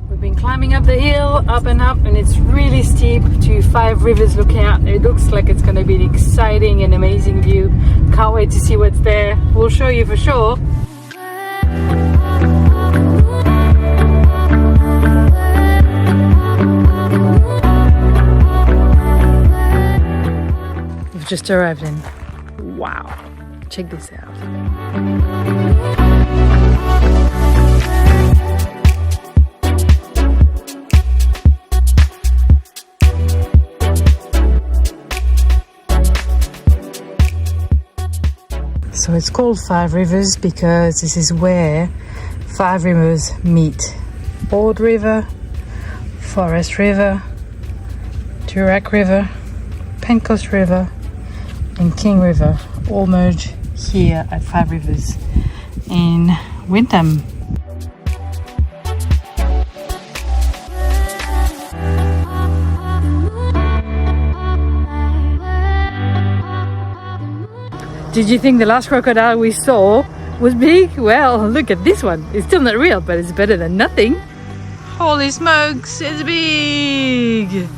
We've been climbing up the hill, up and up, and it's really steep to Five Rivers Lookout. It looks like it's going to be an exciting and amazing view. Can't wait to see what's there. We'll show you for sure. We've just arrived in. Wow, check this out. So it's called Five Rivers because this is where five rivers meet. Bold River, Forest River, Durack River, Pencoast River, and King River all merge here at Five Rivers in Wyndham. Did you think the last crocodile we saw was big? Well, look at this one. It's still not real, but it's better than nothing. Holy smokes, it's big!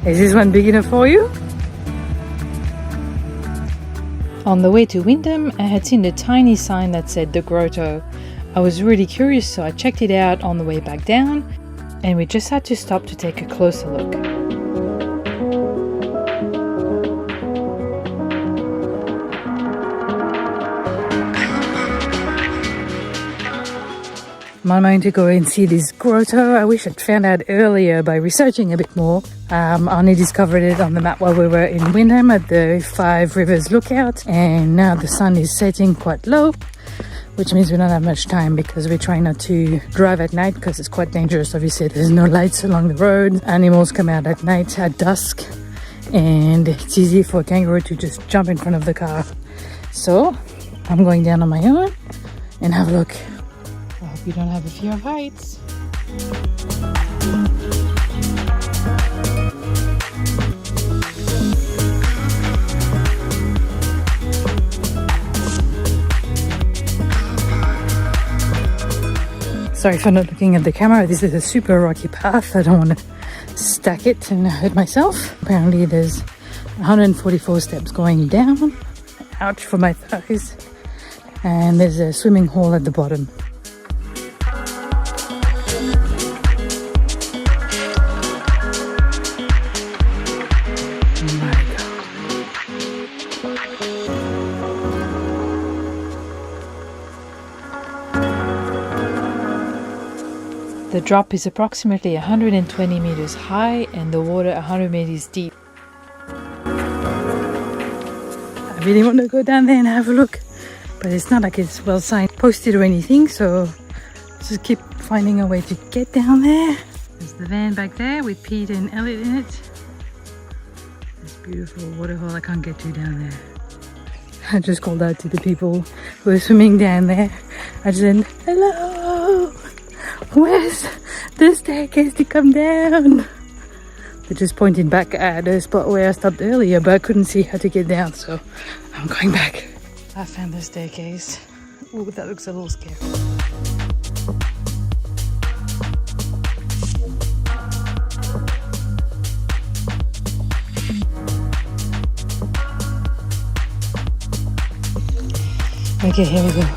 Is this one big enough for you? On the way to Wyndham, I had seen a tiny sign that said the Grotto. I was really curious, so I checked it out on the way back down, and we just had to stop to take a closer look. I'm going to go and see this grotto. I wish I'd found out earlier by researching a bit more. I only discovered it on the map while we were in Wyndham at the Five Rivers Lookout, and now the sun is setting quite low, which means we don't have much time because we're trying not to drive at night because it's quite dangerous. Obviously, there's no lights along the road. Animals come out at night at dusk, and it's easy for a kangaroo to just jump in front of the car. So I'm going down on my own and have a look. I hope you don't have a fear of heights. Sorry for not looking at the camera. This is a super rocky path. I don't want to stack it and hurt myself. Apparently there's 144 steps going down. Ouch for my thighs. And there's a swimming hole at the bottom. The drop is approximately 120 meters high and the water 100 meters deep. I really want to go down there and have a look, but it's not like it's well signposted or anything, so just keep finding a way to get down there. There's the van back there with Pete and Elliot in it. This beautiful waterhole I can't get to down there. I just called out to the people who are swimming down there. I just said, hello! Where's the staircase to come down? They just pointed back at the spot where I stopped earlier, but I couldn't see how to get down, so I'm going back. I found the staircase. Ooh, that looks a little scary. Okay, here we go.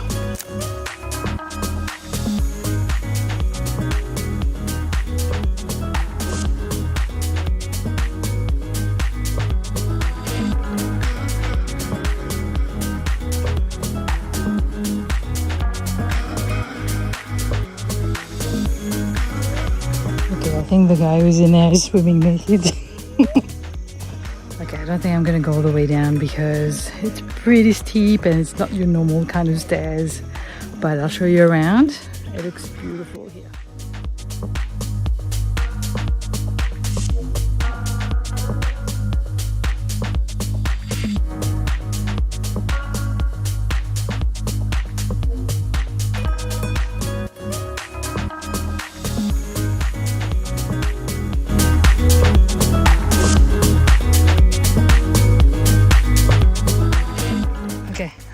I think the guy who's in there is swimming naked. Okay, I don't think I'm gonna go all the way down because it's pretty steep and it's not your normal kind of stairs, but I'll show you around. It looks beautiful here.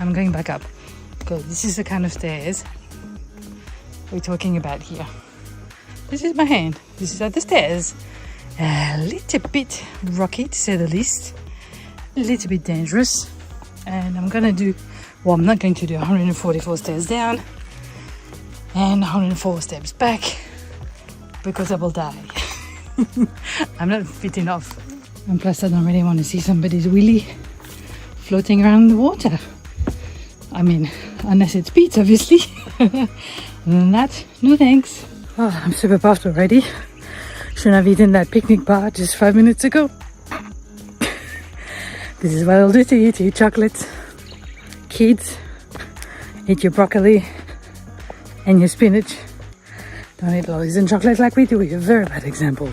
I'm going back up Okay, this is the kind of stairs we're talking about here. This is my hand. These are the stairs. A little bit rocky, to say the least. A little bit dangerous. And I'm not going to do 144 stairs down and 104 steps back because I will die. I'm not fit enough. And plus I don't really want to see somebody's willy floating around the water. I mean, unless it's Pete, obviously. Other than that, no thanks. Oh, I'm super puffed already. Shouldn't have eaten that picnic bar just 5 minutes ago. This is what I'll do to you, to eat chocolate. Kids, eat your broccoli and your spinach. Don't eat lollies and chocolate like we do. You're a very bad example.